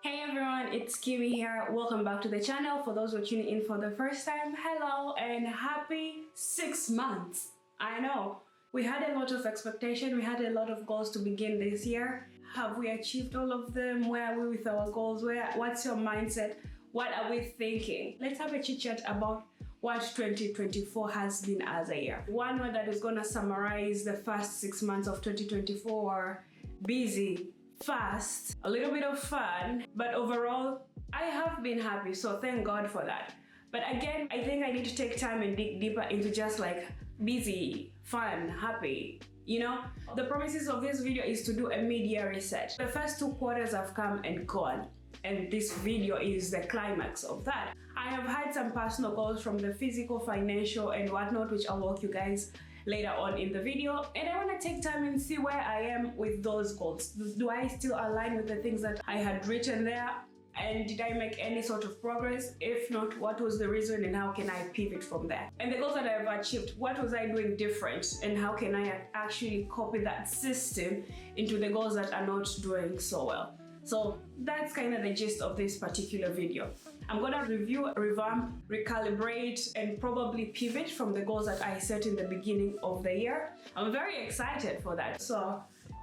Hey everyone, it's Kiwi here. Welcome back to the channel. For those who are tuning in for the first time, hello and happy 6 months. I know, we had a lot of expectation, we had a lot of goals to begin this year. Have we achieved all of them? Where are we with our goals? What's your mindset? What are we thinking? Let's have a chit chat about what 2024 has been as a year. One word that is gonna summarize the first 6 months of 2024: busy, fast, a little bit of fun, but overall I have been happy, so thank God for that. But again, I think I need to take time and dig deeper into just like busy, fun, happy. You know, the promises of this video is to do a mid-year reset. The first 2 quarters have come and gone, and this video is the climax of that. I have had some personal goals from the physical, financial, and whatnot, which I'll walk you guys later on in the video, and I want to take time and see where I am with those goals. Do I still align with the things that I had written there? And did I make any sort of progress? If not, what was the reason and how can I pivot from there? And the goals that I have achieved, what was I doing different and how can I actually copy that system into the goals that are not doing so well? So that's kind of the gist of this particular video. I'm gonna review, revamp, recalibrate, and probably pivot from the goals that I set in the beginning of the year. I'm very excited for that. So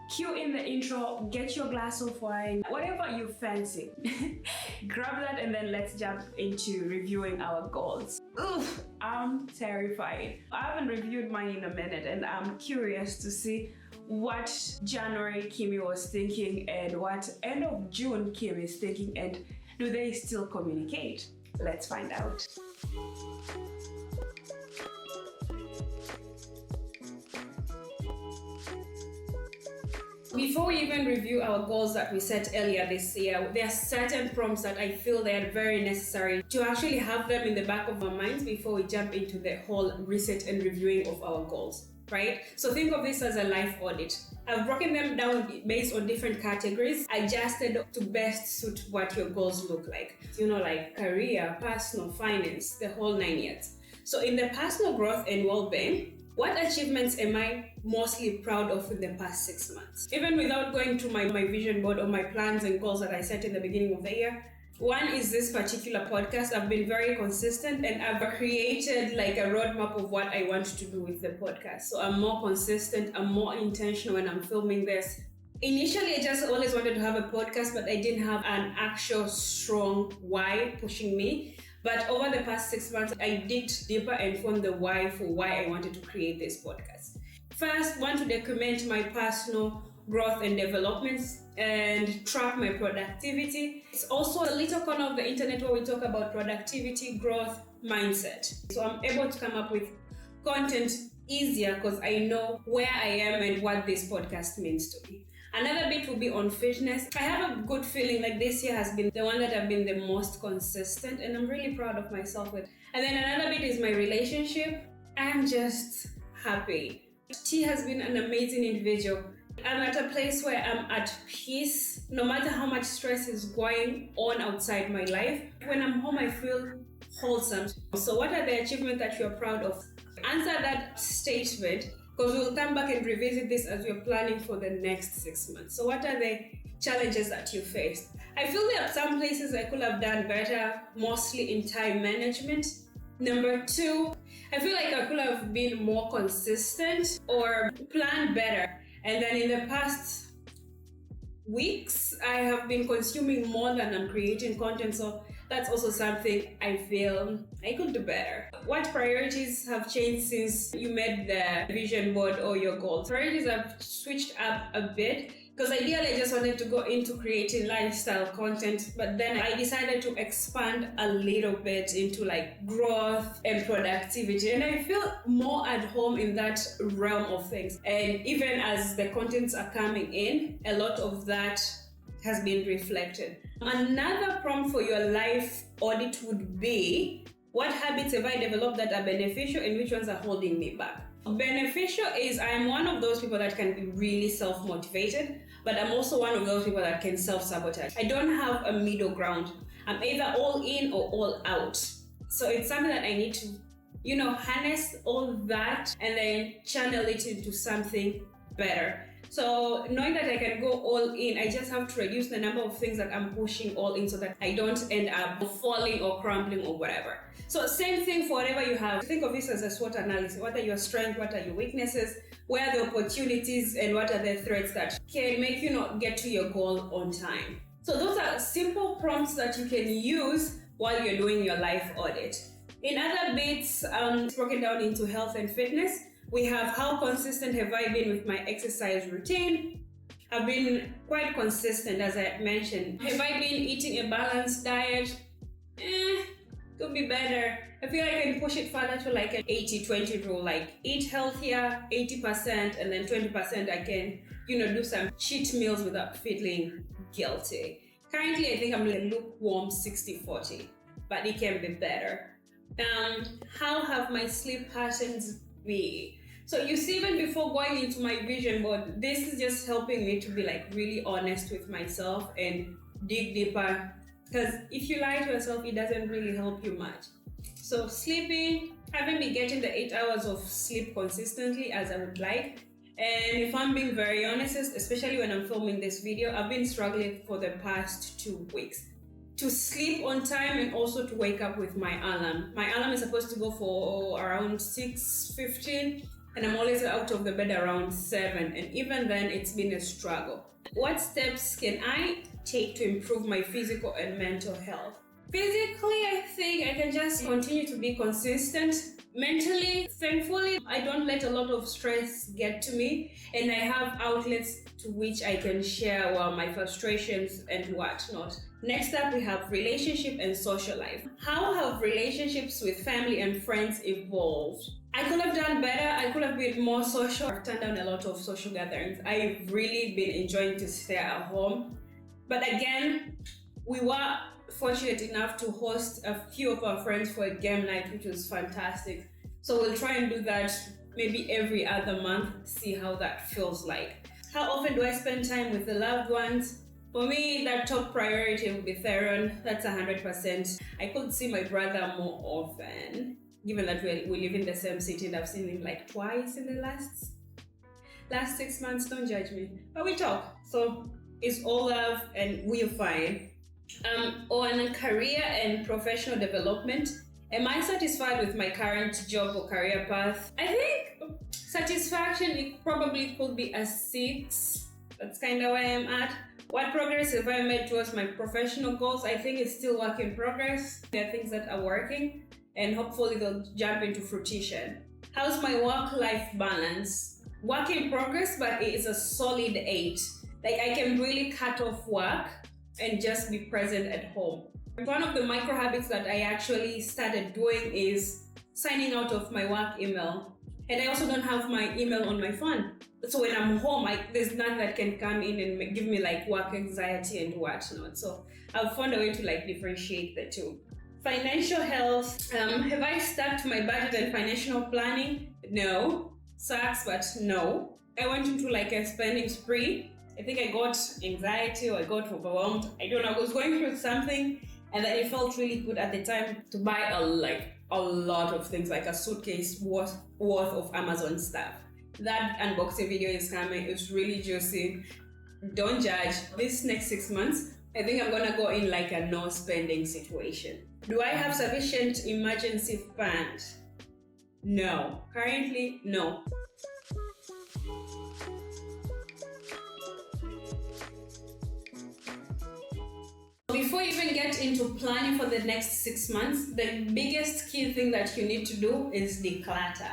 cue in the intro, get your glass of wine, whatever you fancy. Grab that and then let's jump into reviewing our goals. Oof, I'm terrified. I haven't reviewed mine in a minute and I'm curious to see what January Kimi was thinking and what end of June Kimi is thinking, and do they still communicate? Let's find out. Before we even review our goals that we set earlier this year, there are certain prompts that I feel they are very necessary to actually have them in the back of our minds before we jump into the whole reset and reviewing of our goals. Right? So think of this as a life audit. I've broken them down based on different categories, adjusted to best suit what your goals look like. You know, like career, personal, finance, the whole 9 years. So in the personal growth and well-being, what achievements am I mostly proud of in the past 6 months? Even without going to my vision board or my plans and goals that I set in the beginning of the year, one is this particular podcast. I've been very consistent and I've created like a roadmap of what I want to do with the podcast. So I'm more consistent, I'm more intentional when I'm filming this. Initially, I just always wanted to have a podcast, but I didn't have an actual strong why pushing me. But over the past 6 months, I digged deeper and found the why for why I wanted to create this podcast. First, I want to document my personal growth and developments and track my productivity. It's also a little corner of the internet where we talk about productivity, growth, mindset. So I'm able to come up with content easier because I know where I am and what this podcast means to me. Another bit will be on fitness. I have a good feeling like this year has been the one that I've been the most consistent and I'm really proud of myself with. And then another bit is my relationship. I'm just happy. T has been an amazing individual. I'm at a place where I'm at peace, no matter how much stress is going on outside my life. When I'm home, I feel wholesome. So what are the achievements that you're proud of? Answer that statement, because we'll come back and revisit this as we're planning for the next 6 months. So what are the challenges that you faced? I feel there are some places I could have done better, mostly in time management. Number 2, I feel like I could have been more consistent or planned better. And then in the past weeks, I have been consuming more than I'm creating content. So that's also something I feel I could do better. What priorities have changed since you made the vision board or your goals? Priorities have switched up a bit. Because ideally I just wanted to go into creating lifestyle content, but then I decided to expand a little bit into like growth and productivity. And I feel more at home in that realm of things. And even as the contents are coming in, a lot of that has been reflected. Another prompt for your life audit would be, what habits have I developed that are beneficial and which ones are holding me back? Beneficial is I'm one of those people that can be really self-motivated, but I'm also one of those people that can self-sabotage. I don't have a middle ground. I'm either all in or all out. So it's something that I need to, harness all that and then channel it into something better. So knowing that I can go all in, I just have to reduce the number of things that I'm pushing all in so that I don't end up falling or crumbling or whatever. So same thing for whatever you have. Think of this as a SWOT analysis. What are your strengths? What are your weaknesses? Where are the opportunities and what are the threats that can make you not get to your goal on time? So those are simple prompts that you can use while you're doing your life audit. In other bits, it's broken down into health and fitness. We have how consistent have I been with my exercise routine? I've been quite consistent, as I mentioned. Have I been eating a balanced diet? Could be better. I feel like I can push it further to like an 80-20 rule, like eat healthier 80% and then 20% I can, do some cheat meals without feeling guilty. Currently, I think I'm a lukewarm 60-40, but it can be better. How have my sleep patterns been? So you see, even before going into my vision board, this is just helping me to be like really honest with myself and dig deeper. Because if you lie to yourself, it doesn't really help you much. So sleeping, I haven't been getting the 8 hours of sleep consistently as I would like. And if I'm being very honest, especially when I'm filming this video, I've been struggling for the past 2 weeks to sleep on time and also to wake up with my alarm. My alarm is supposed to go for around 6:15 and I'm always out of the bed around 7, and even then it's been a struggle. What steps can I take to improve my physical and mental health? Physically, I think I can just continue to be consistent. Mentally, thankfully, I don't let a lot of stress get to me, and I have outlets to which I can share my frustrations and whatnot. Next up, we have relationship and social life. How have relationships with family and friends evolved? I could have done better. I could have been more social. I've turned down a lot of social gatherings. I've really been enjoying to stay at home. But again, we were fortunate enough to host a few of our friends for a game night, which was fantastic. So we'll try and do that maybe every other month, see how that feels like. How often do I spend time with the loved ones? For me, that top priority would be Theron. That's 100%. I could see my brother more often, given that we live in the same city and I've seen him like twice in the last 6 months. Don't judge me. But we talk. So it's all love and we're fine. On career and professional development, am I satisfied with my current job or career path? I think satisfaction, it probably could be a 6. That's kind of where I'm at. What progress have I made towards my professional goals? I think it's still work in progress. There are things that are working and hopefully they'll jump into fruition. How's my work-life balance? Work in progress, but it is a solid 8. Like I can really cut off work and just be present at home. One of the micro habits that I actually started doing is signing out of my work email. And I also don't have my email on my phone. So when I'm home, there's nothing that can come in and give me like work anxiety and whatnot. So I've found a way to like differentiate the two. Financial health. Have I stuck to my budget and financial planning? No. Sucks, but no. I went into like a spending spree. I think I got anxiety or I got overwhelmed. I don't know. I was going through something and then it felt really good at the time to buy a lot of things, like a suitcase worth of Amazon stuff. That unboxing video is coming. It's really juicy. Don't judge. This next 6 months, I think I'm gonna go in like a no spending situation. Do I have sufficient emergency fund? No. Currently, no. Before you even get into planning for the next 6 months, the biggest key thing that you need to do is declutter.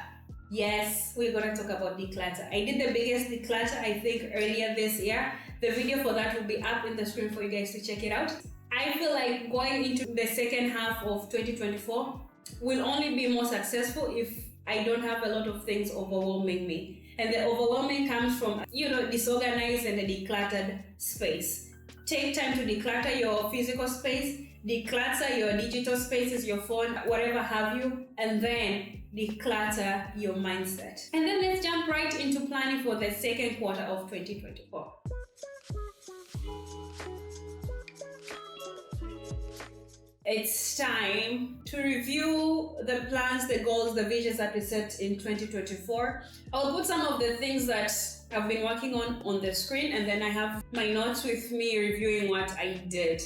Yes, we're gonna talk about declutter. I did the biggest declutter, I think, earlier this year. The video for that will be up in the screen for you guys to check it out. I feel like going into the second half of 2024 will only be more successful if I don't have a lot of things overwhelming me. And the overwhelming comes from, disorganized and a decluttered space. Take time to declutter your physical space, declutter your digital spaces, your phone, whatever have you, and then declutter your mindset. And then let's jump right into planning for the second quarter of 2024. It's time to review the plans, the goals, the visions that we set in 2024. I'll put some of the things that I've been working on the screen, and then I have my notes with me reviewing what I did.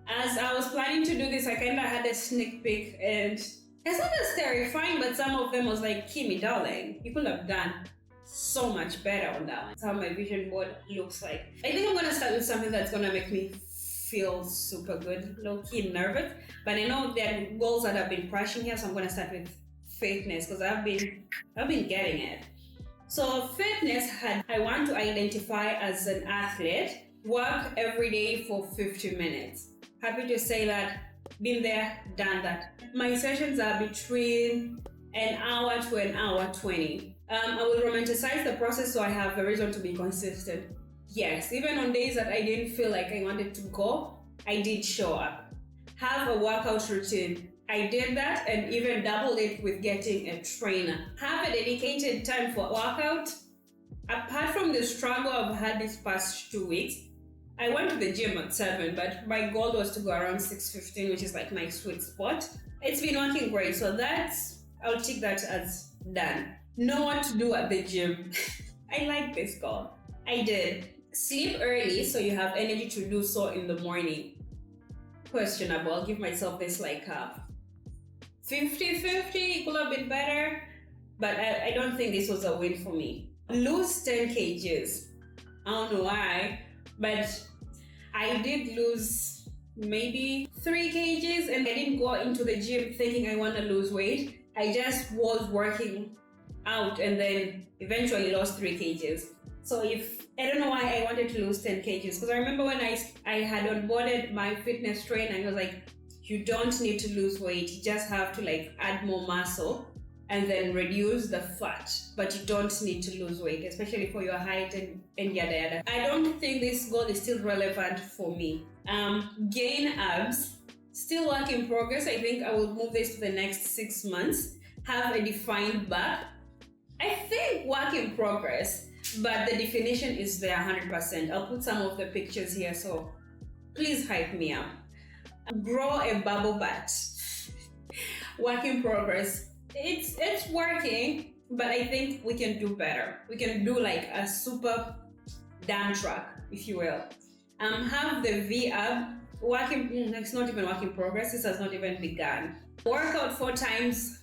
As I was planning to do this, I kind of had a sneak peek, and it's not as terrifying, but some of them was like, Kimi, darling, you could have done so much better on that one. That's how my vision board looks like. I think I'm going to start with something that's going to make me feel super good, low-key nervous, but I know there are goals that have been crashing here, so I'm going to start with fitness because I've been getting it. So fitness, I want to identify as an athlete, work every day for 50 minutes. Happy to say that, been there, done that. My sessions are between an hour to an hour 20. I will romanticize the process so I have a reason to be consistent. Yes, even on days that I didn't feel like I wanted to go, I did show up. Have a workout routine. I did that and even doubled it with getting a trainer. Have a dedicated time for workout. Apart from the struggle I've had these past 2 weeks, I went to the gym at 7, but my goal was to go around 6:15, which is like my sweet spot. It's been working great, so I'll take that as done. Know what to do at the gym. I like this goal. I did. Sleep early so you have energy to do so in the morning. Questionable. I'll give myself this like 50-50. It could have been better, but I don't think this was a win for me. Lose 10 kgs. I don't know why, but I did lose maybe 3 kgs, and I didn't go into the gym thinking I want to lose weight. I just was working out and then eventually lost 3 kgs. So I don't know why I wanted to lose 10 kgs, because I remember when I had onboarded my fitness trainer, he was like, you don't need to lose weight, you just have to like add more muscle and then reduce the fat, but you don't need to lose weight, especially for your height and yada yada. I don't think this goal is still relevant for me. Gain abs, still work in progress. I think I will move this to the next 6 months. Have a defined back. I think work in progress, but the definition is there 100%. I'll put some of the pictures here, so please hype me up. Grow a bubble butt. Work in progress. It's working, but I think we can do better. We can do like a super dump truck, if you will. Have the V-ab. It's not even work in progress. This has not even begun. Work out 4 times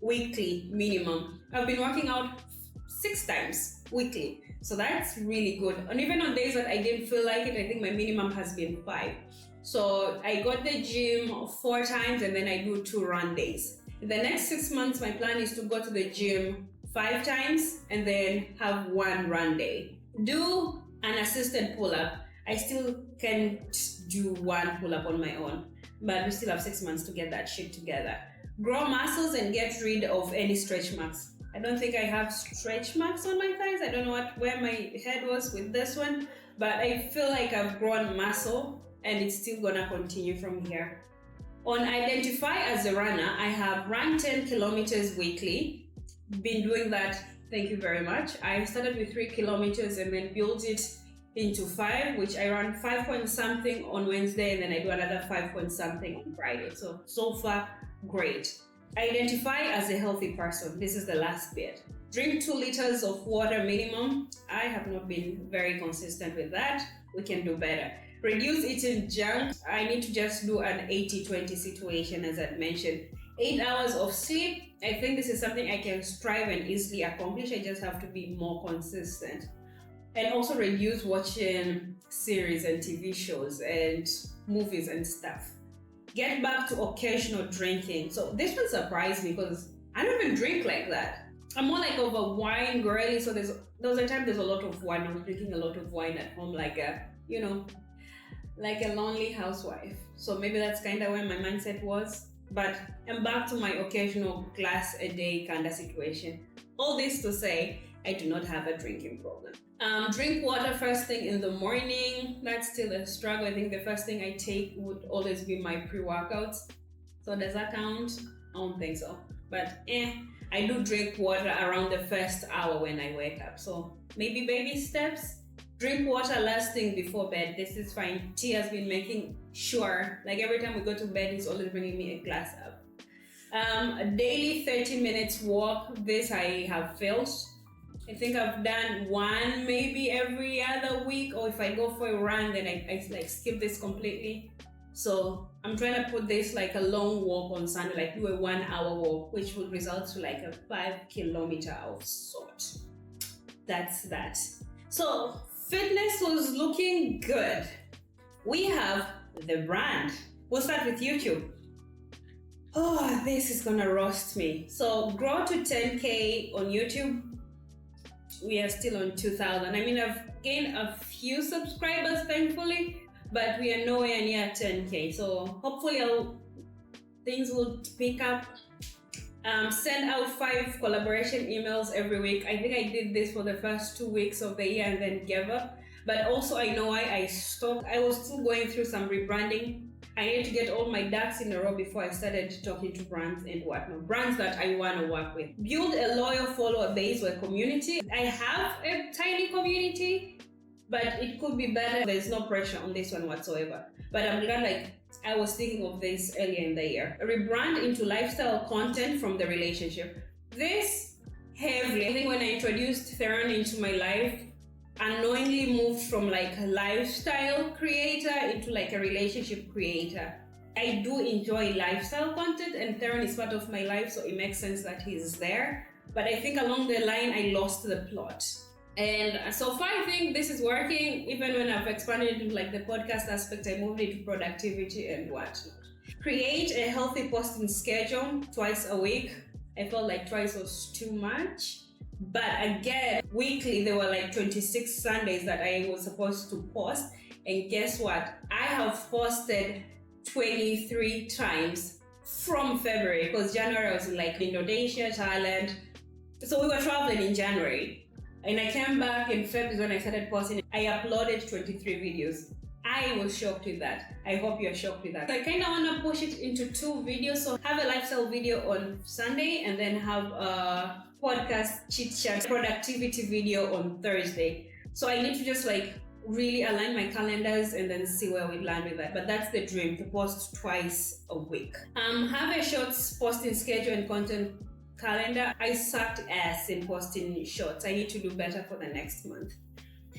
weekly minimum. I've been working out 6 times weekly, so that's really good. And even on days that I didn't feel like it, I think my minimum has been 5. So I got the gym 4 times and then I do 2 run days. In the next 6 months, my plan is to go to the gym 5 times and then have 1 run day. Do an assisted pull-up. I still can't do 1 pull-up on my own, but we still have 6 months to get that shit together. Grow muscles and get rid of any stretch marks. I don't think I have stretch marks on my thighs. I don't know where my head was with this one, but I feel like I've grown muscle and it's still gonna continue from here. On identify as a runner, I have run 10 kilometers weekly. Been doing that, thank you very much. I started with 3 kilometers and then built it into 5, which I run 5 point something on Wednesday and then I do another 5 point something on Friday. So far, great. Identify as a healthy person. This is the last bit. Drink 2 liters of water minimum. I have not been very consistent with that. We can do better. Reduce eating junk. I need to just do an 80-20 situation, as I mentioned. 8 hours of sleep. I think this is something I can strive and easily accomplish. I just have to be more consistent. And also reduce watching series and TV shows and movies and stuff. Get back to occasional drinking. So this one surprised me because I don't even drink like that. I'm more like of a wine girly. So there was a time there's a lot of wine. I was drinking a lot of wine at home, like a lonely housewife. So maybe that's kind of where my mindset was. But I'm back to my occasional glass a day kind of situation. All this to say, I do not have a drinking problem. Drink water first thing in the morning. That's still a struggle. I think the first thing I take would always be my pre-workouts. So does that count? I don't think so. But I do drink water around the first hour when I wake up. So maybe baby steps. Drink water last thing before bed. This is fine. T has been making sure, like every time we go to bed, he's always bringing me a glass up. A daily 30 minutes walk. This I have failed I think I've done one maybe every other week, or if I go for a run, then I like skip this completely. So I'm trying to put this like a long walk on Sunday, like do a 1 hour walk, which would result to like a 5 kilometer of sort. That's that. So fitness was looking good. We have the brand. We'll start with YouTube. Oh, this is gonna roast me. So grow to 10K on YouTube. We are still on 2,000. I mean, I've gained a few subscribers, thankfully, but we are nowhere near 10K. So hopefully things will pick up. Send out 5 collaboration emails every week. I think I did this for the first 2 weeks of the year and then gave up. But also I know why I stopped. I was still going through some rebranding. I needed to get all my ducks in a row before I started talking to brands and whatnot. Brands that I want to work with. Build a loyal follower base or community. I have a tiny community, but it could be better. There's no pressure on this one whatsoever. But I'm glad I was thinking of this earlier in the year. Rebrand into lifestyle content from the relationship. This heavily, I think when I introduced Theron into my life, unknowingly moved from like a lifestyle creator into like a relationship creator. I do enjoy lifestyle content and Theron is part of my life, so it makes sense that he's there. But I think along the line, I lost the plot. And so far, I think this is working. Even when I've expanded into like the podcast aspect, I moved into productivity and whatnot. Create a healthy posting schedule twice a week. I felt like twice was too much. But again, weekly, there were like 26 Sundays that I was supposed to post. And guess what? I have posted 23 times from February, because January I was in like Indonesia, Thailand. So we were traveling in January. And I came back in February when I started posting. I uploaded 23 videos. I was shocked with that. I hope you're shocked with that. So I kind of want to push it into 2 videos. So have a lifestyle video on Sunday and then have a podcast chit chat productivity video on Thursday. So I need to just like really align my calendars and then see where we land with that. But that's the dream, to post twice a week. Have a shorts posting schedule and content calendar. I sucked ass in posting shorts. I need to do better for the next month.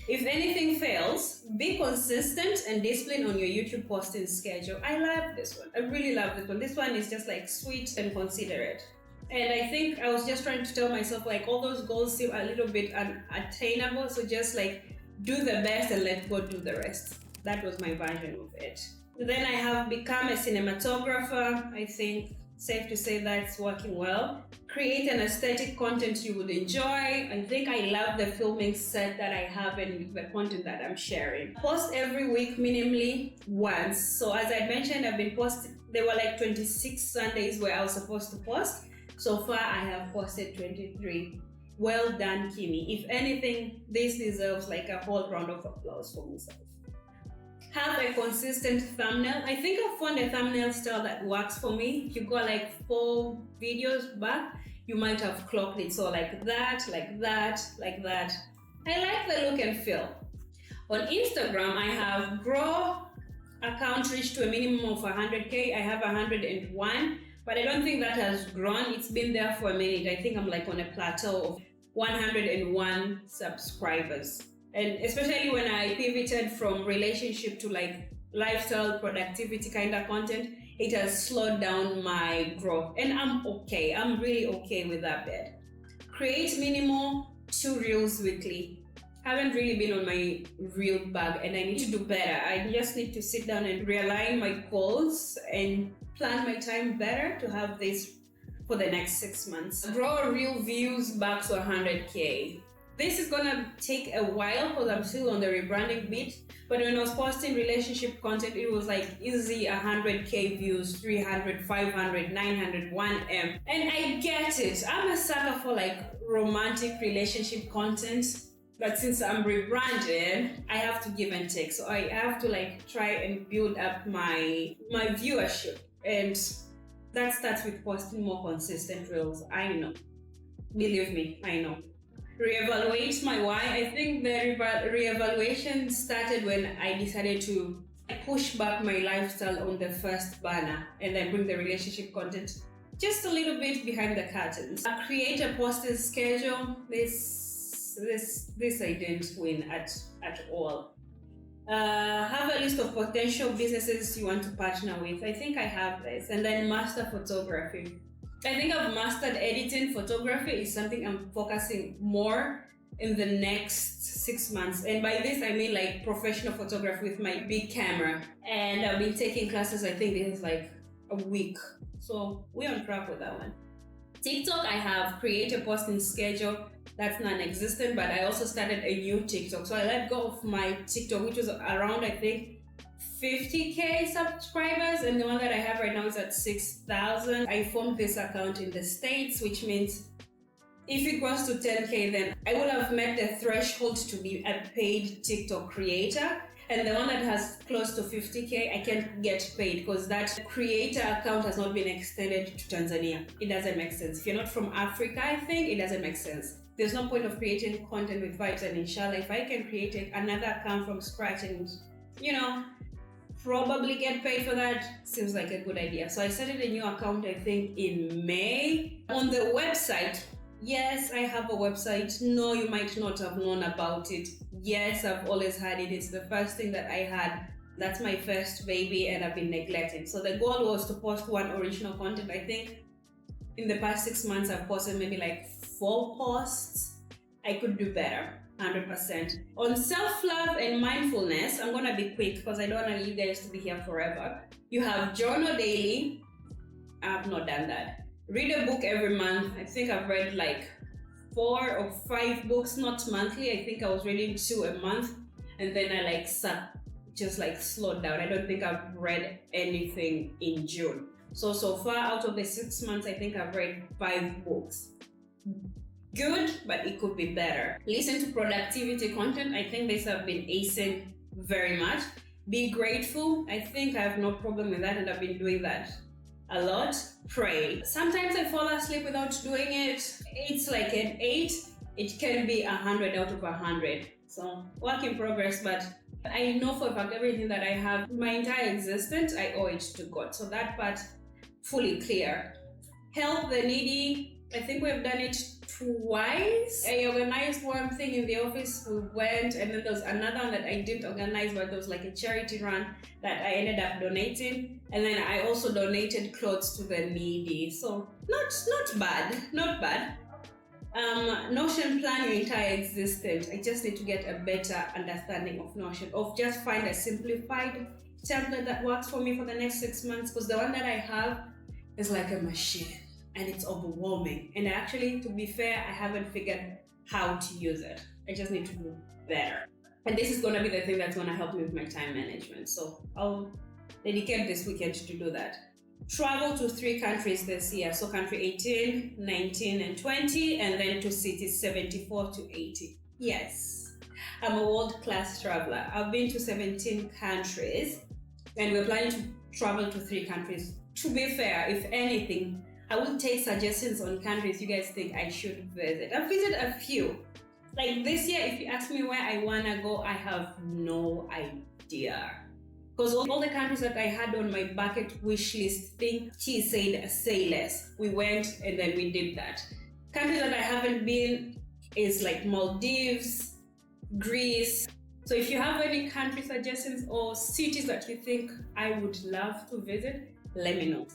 If anything fails, be consistent and disciplined on your YouTube posting schedule. I love this one. I really love this one. This one is just like sweet and considerate. And I think I was just trying to tell myself like all those goals seem a little bit unattainable. So just like do the best and let God do the rest. That was my version of it. Then I have become a cinematographer. I think safe to say that's working well. Create an aesthetic content you would enjoy. I think I love the filming set that I have and the content that I'm sharing. Post every week minimally once. So as I mentioned, I've been posting, there were like 26 Sundays where I was supposed to post. So far I have posted 23. Well done, Kimi. If anything, this deserves like a whole round of applause for myself. Have a consistent thumbnail. I think I found a thumbnail style that works for me. If you go like 4 videos back, you might have clocked it. So like that, like that, like that. I like the look and feel. On Instagram, I have grow account reached to a minimum of 100K. I have 101, but I don't think that has grown. It's been there for a minute. I think I'm like on a plateau of 101 subscribers. And especially when I pivoted from relationship to like lifestyle productivity kind of content, it has slowed down my growth. And I'm okay. I'm really okay with that bit. Create minimal 2 reels weekly. Haven't really been on my reel bag and I need to do better. I just need to sit down and realign my goals and plan my time better to have this for the next 6 months. Grow reel views back to 100K. This is gonna take a while because I'm still on the rebranding bit. But when I was posting relationship content, it was like easy 100K views, 300, 500, 900, 1M. And I get it. I'm a sucker for like romantic relationship content. But since I'm rebranded, I have to give and take. So I have to like try and build up my viewership. And that starts with posting more consistent reels. I know. Believe me, I know. Reevaluate my why. I think the reevaluation started when I decided to push back my lifestyle on the first banner and then bring the relationship content just a little bit behind the curtains. Create a posting schedule. This this I didn't win at all. Have a list of potential businesses you want to partner with. I think I have this. And then master photography. I think I've mastered editing. Photography is something I'm focusing more in the next 6 months. And by this, I mean like professional photography with my big camera. And I've been taking classes, I think this is like a week. So we're on track with that one. TikTok, I have created a posting schedule. That's non-existent, but I also started a new TikTok. So I let go of my TikTok, which was around, I think, 50K subscribers, and the one that I have right now is at 6,000. I formed this account in the States, which means if it goes to 10K, then I will have met the threshold to be a paid TikTok creator. And the one that has close to 50K, I can't get paid because that creator account has not been extended to Tanzania. It doesn't make sense. If you're not from Africa, I think it doesn't make sense. There's no point of creating content with vibes, and inshallah, if I can create another account from scratch and, probably get paid for that, seems like a good idea. So I started a new account, I think, in May. On the website, yes, I have a website. No, you might not have known about it. Yes, I've always had it. It's the first thing that I had. That's my first baby, and I've been neglected. So the goal was to post one original content. I think in the past 6 months, I've posted maybe like 4 posts. I could do better, 100%. On self-love and mindfulness, I'm gonna be quick because I don't want you guys to be here forever. You have journal daily. I've not done that. Read a book every month. I think I've read like 4 or 5 books, not monthly. I think I was reading 2 a month, and then I slowed down. I don't think I've read anything in June. So far out of the 6 months, I think I've read 5 books. Good, but it could be better. Listen to productivity content. I think this have been acing very much. Be grateful. I think I have no problem with that, and I've been doing that a lot. Pray. Sometimes I fall asleep without doing it. It's like an 8. It can be 100 out of 100. So work in progress, but I know for a fact everything that I have, my entire existence, I owe it to God. So that part, fully clear. Help the needy. I think we've done it twice. I organized one thing in the office, we went, and then there was another one that I didn't organize, but there was like a charity run that I ended up donating. And then I also donated clothes to the needy. So not bad. Notion, plan your entire existence. I just need to get a better understanding of Notion, of just find a simplified template that works for me for the next 6 months, because the one that I have is like a machine and it's overwhelming. And actually, to be fair, I haven't figured how to use it. I just need to do better. And this is going to be the thing that's going to help me with my time management. So I'll dedicate this weekend to do that. Travel to 3 countries this year. So country 18, 19, and 20, and then to cities 74 to 80. Yes, I'm a world-class traveler. I've been to 17 countries, and we're planning to travel to 3 countries. To be fair, if anything, I will take suggestions on countries you guys think I should visit. I've visited a few. Like this year, if you ask me where I want to go, I have no idea. Because all the countries that I had on my bucket wish list thing, she said say less. We went and then we did that. Countries that I haven't been is like Maldives, Greece. So if you have any country suggestions or cities that you think I would love to visit, let me know.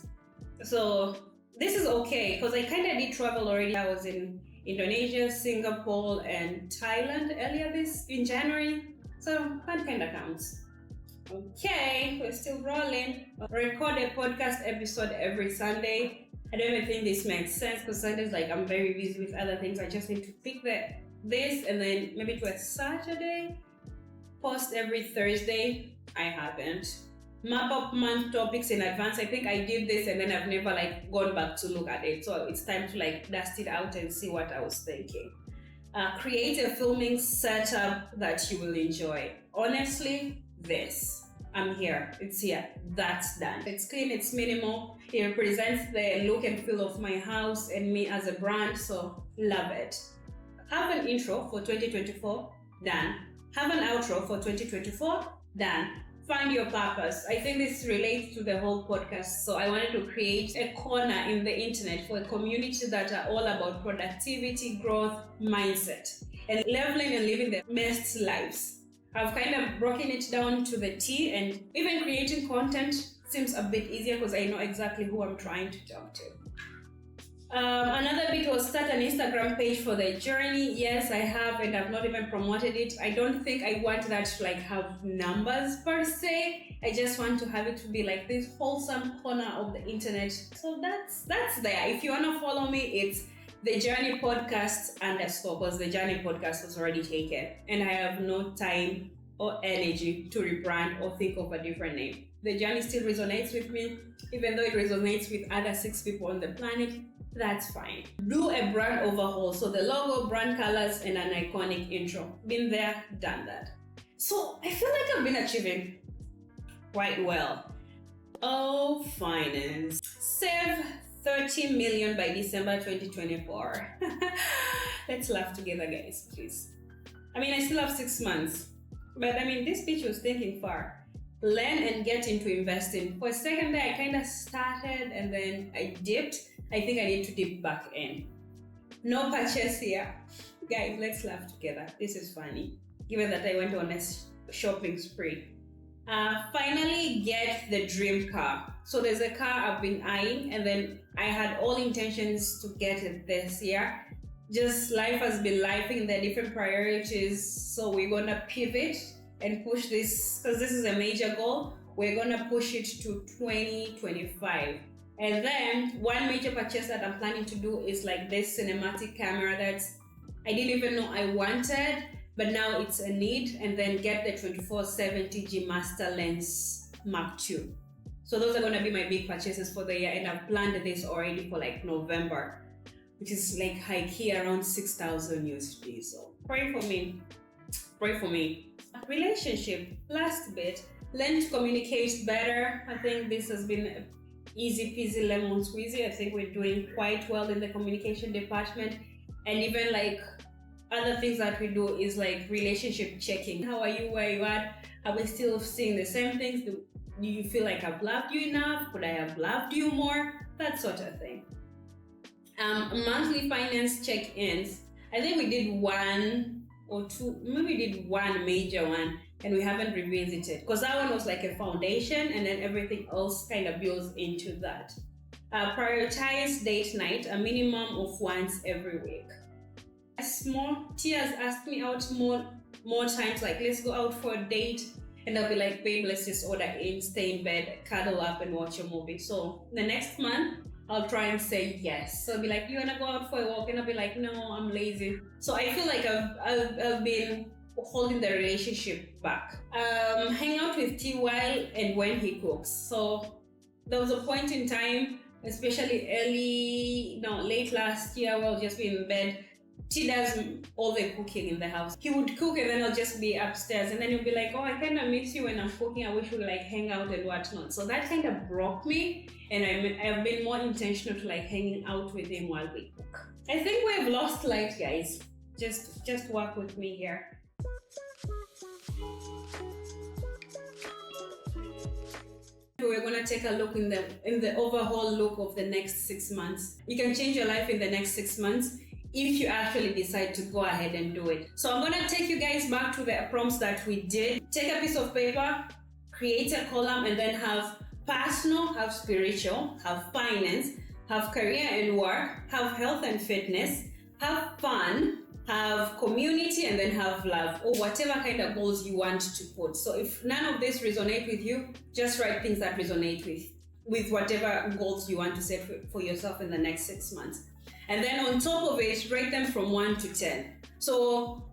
So this is okay because I kind of did travel already. I was in Indonesia, Singapore, and Thailand earlier in January. So that kind of counts. Okay, we're still rolling. Record a podcast episode every Sunday. I don't even think this makes sense because Sundays, I'm very busy with other things. I just need to pick this and then maybe to a Saturday. Post every Thursday. I haven't. Map up month topics in advance. I think I did this and then I've never gone back to look at it. So it's time to dust it out and see what I was thinking. Create a filming setup that you will enjoy. Honestly, I'm here. It's here. That's done. It's clean. It's minimal. It represents the look and feel of my house and me as a brand. So love it. Have an intro for 2024. Done. Have an outro for 2024. Done. Find your purpose. I think this relates to the whole podcast. So I wanted to create a corner in the internet for a community that are all about productivity, growth, mindset, and leveling and living their best lives. I've kind of broken it down to the T, and even creating content seems a bit easier because I know exactly who I'm trying to talk to. Another bit was start an Instagram page for the journey. Yes, I have, and I've not even promoted it. I don't think I want that to like have numbers per se. I just want to have it to be like this wholesome corner of the internet. So that's there. If you wanna follow me, it's the Journey Podcast _ because the Journey Podcast was already taken, and I have no time or energy to rebrand or think of a different name. The journey still resonates with me, even though it resonates with other 6 people on the planet. That's fine. Do a brand overhaul. So the logo, brand colors, and an iconic intro. Been there, done that. So I feel like I've been achieving quite well. Oh, finance. Save 30 million by December 2024. Let's laugh together, guys, please. I mean, I still have 6 months. But I mean, this bitch was thinking far. Learn and get into investing. For a second there, I kind of started and then I dipped. I think I need to dip back in. No purchase here. Guys, let's laugh together. This is funny. Given that I went on a shopping spree. Finally get the dream car. So there's a car I've been eyeing, and then I had all intentions to get it this year. Just life has been lifing, there are different priorities. So we're gonna pivot and push this, because this is a major goal. We're gonna push it to 2025. And then one major purchase that I'm planning to do is like this cinematic camera that I didn't even know I wanted, but now it's a need. And then get the 24-70G Master Lens Mark II. So those are gonna be my big purchases for the year, and I've planned this already for like November, which is like high key around 6,000 USD. So pray for me. Pray for me. Relationship, last bit. Learn to communicate better. I think this has been easy peasy lemon squeezy. I think we're doing quite well in the communication department, and even like other things that we do is like relationship checking. How are you? Where you at? Are we still seeing the same things? Do you feel like I've loved you enough? Could I have loved you more? That sort of thing. Monthly finance check-ins. I think we did 1 or 2, maybe we did one major one, and we haven't revisited because that one was like a foundation, and then everything else kind of builds into that. Prioritize date night, a minimum of once every week. Small Tia's asked me out more times, like let's go out for a date, and I'll be like, babe, let's just order in, stay in bed, cuddle up, and watch a movie. So the next month I'll try and say yes. So I'll be like, you wanna go out for a walk? And I'll be like, no, I'm lazy. So I feel like I've been holding the relationship back. Hang out with T while and when he cooks. So there was a point in time, especially late last year, where I'll just be in bed. T does all the cooking in the house. He would cook, and then I'll just be upstairs, and then he'll be like, oh, I kind of miss you when I'm cooking. I wish we would like hang out and whatnot. So that kind of broke me, and I've been more intentional to like hanging out with him while we cook. I think we've lost light, guys. Just work with me here. We're gonna take a look in the overall look of the next 6 months. You can change your life in the next 6 months if you actually decide to go ahead and do it. So I'm gonna take you guys back to the prompts that we did. Take a piece of paper, create a column, and then have personal, have spiritual, have finance, have career and work, have health and fitness, have fun, have community, and then have love, or whatever kind of goals you want to put. So if none of this resonate with you, just write things that resonate with whatever goals you want to set for yourself in the next 6 months. And then on top of it, rate them from 1 to 10. So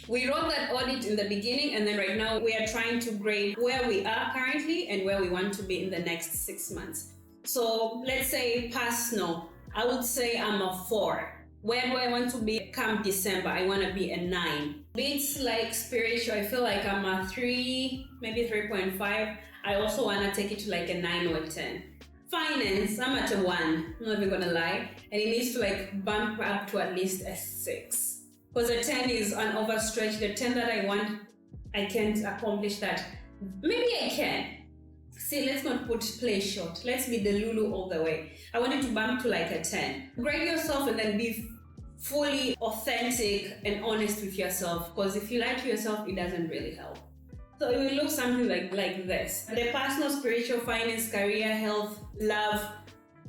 we wrote that audit in the beginning, and then right now we are trying to grade where we are currently and where we want to be in the next 6 months. So let's say personal, I would say I'm a 4. Where do I want to be come December? I want to be a 9. It's like spiritual, I feel like I'm a 3, maybe 3.5. I also want to take it to like a 9 or a 10. Finance, I'm at a 1, I'm not even gonna lie. And it needs to like bump up to at least a 6. Because a 10 is an overstretch. The 10 that I want, I can't accomplish that. Maybe I can. See, let's not play short. Let's be the Lulu all the way. I want you to bump to like a 10. Grade yourself and then be fully authentic and honest with yourself, because if you lie to yourself, it doesn't really help. So it will look something like this. The personal, spiritual, finance, career, health, love,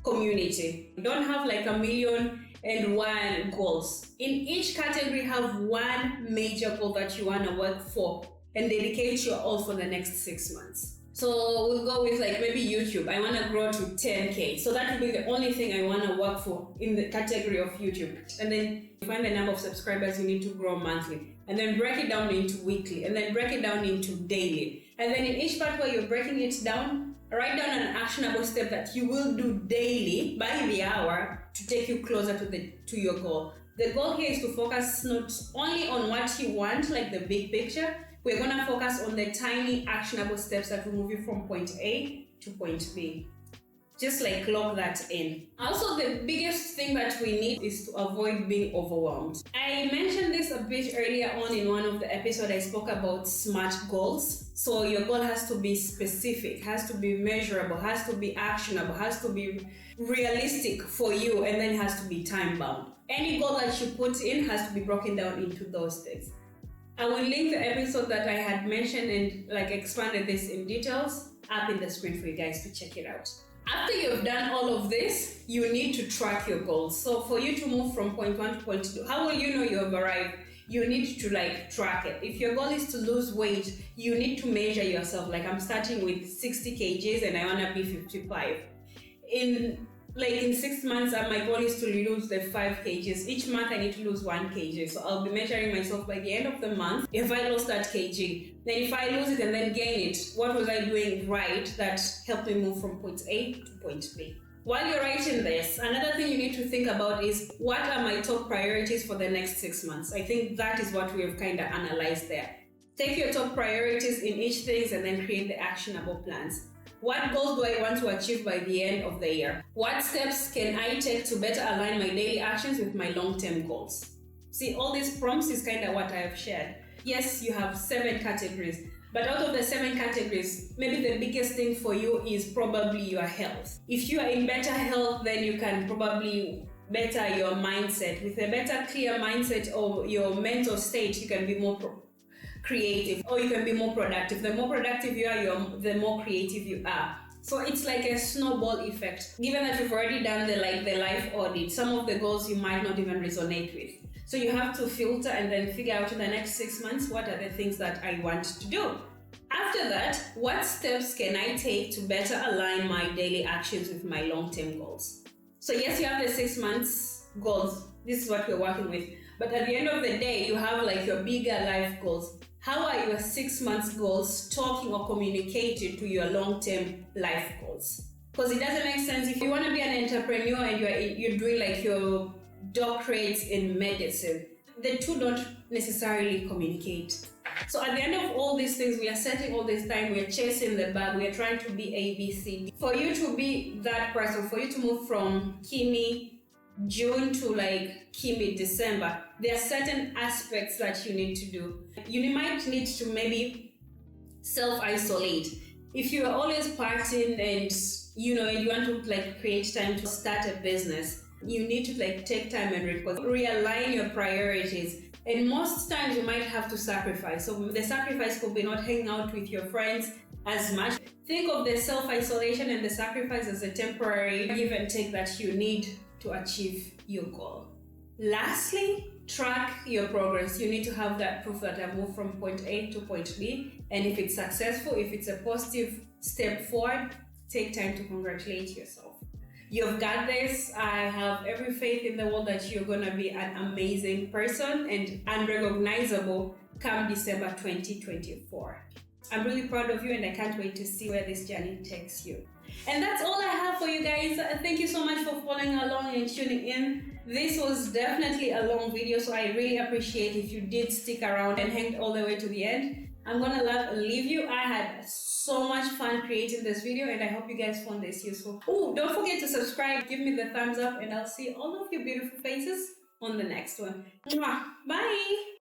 community. You don't have like 1,000,001 goals. In each category, have one major goal that you want to work for and dedicate your all for the next 6 months. So we'll go with like maybe YouTube. I want to grow to 10K. So that will be the only thing I want to work for in the category of YouTube. And then you find the number of subscribers you need to grow monthly. And then break it down into weekly. And then break it down into daily. And then in each part where you're breaking it down, write down an actionable step that you will do daily by the hour to take you closer to your goal. The goal here is to focus not only on what you want, like the big picture. We're going to focus on the tiny actionable steps that will move you from point A to point B. Just like log that in. Also, the biggest thing that we need is to avoid being overwhelmed. I mentioned this a bit earlier on in one of the episodes. I spoke about SMART goals. So your goal has to be specific, has to be measurable, has to be actionable, has to be realistic for you, and then has to be time bound. Any goal that you put in has to be broken down into those things. I will link the episode that I had mentioned and like expanded this in details up in the screen for you guys to check it out. After you've done all of this, you need to track your goals. So for you to move from point 1 to point 2, how will you know you have arrived? You need to like track it. If your goal is to lose weight, you need to measure yourself. Like I'm starting with 60 kgs and I want to be 55. In 6 months, my goal is to lose the 5 kgs. Each month I need to lose 1 kg. So I'll be measuring myself by the end of the month. If I lost that kg, then if I lose it and then gain it, what was I doing right that helped me move from point A to point B? While you're writing this, another thing you need to think about is what are my top priorities for the next 6 months? I think that is what we have kind of analyzed there. Take your top priorities in each thing and then create the actionable plans. What goals do I want to achieve by the end of the year? What steps can I take to better align my daily actions with my long-term goals? See, all these prompts is kind of what I have shared. Yes, you have 7 categories, but out of the 7 categories, maybe the biggest thing for you is probably your health. If you are in better health, then you can probably better your mindset. With a better, clear mindset or your mental state, you can be more creative, or you can be more productive. The more productive you are, the more creative you are. So it's like a snowball effect. Given that you've already done the life audit, some of the goals you might not even resonate with. So you have to filter and then figure out in the next 6 months, what are the things that I want to do? After that, what steps can I take to better align my daily actions with my long-term goals? So yes, you have the 6 months goals. This is what we're working with. But at the end of the day, you have like your bigger life goals. How are your 6 months goals talking or communicating to your long-term life goals? Because it doesn't make sense if you want to be an entrepreneur and you're doing like your doctorates in medicine. The two don't necessarily communicate. So at the end of all these things, we are setting all this time, we are chasing the bag, we are trying to be ABC. For you to be that person, for you to move from Kimi June to like Kimi December, there are certain aspects that you need to do. You might need to maybe self-isolate. If you are always partying and you want to like create time to start a business, you need to like take time and realign your priorities. And most times you might have to sacrifice. So the sacrifice could be not hanging out with your friends as much. Think of the self-isolation and the sacrifice as a temporary give and take that you need to achieve your goal. Lastly, track your progress. You need to have that proof that I've moved from point A to point B. And if it's successful, if it's a positive step forward, take time to congratulate yourself. You've got this. I have every faith in the world that you're going to be an amazing person and unrecognizable come December 2024. I'm really proud of you and I can't wait to see where this journey takes you. And that's all I have for you guys. Thank you so much for following along and tuning in. This was definitely a long video, so I really appreciate if you did stick around and hang all the way to the end. I'm gonna leave you. I had so much fun creating this video and I hope you guys found this useful. Oh, don't forget to subscribe, give me the thumbs up, and I'll see all of your beautiful faces on the next one. Mwah. Bye!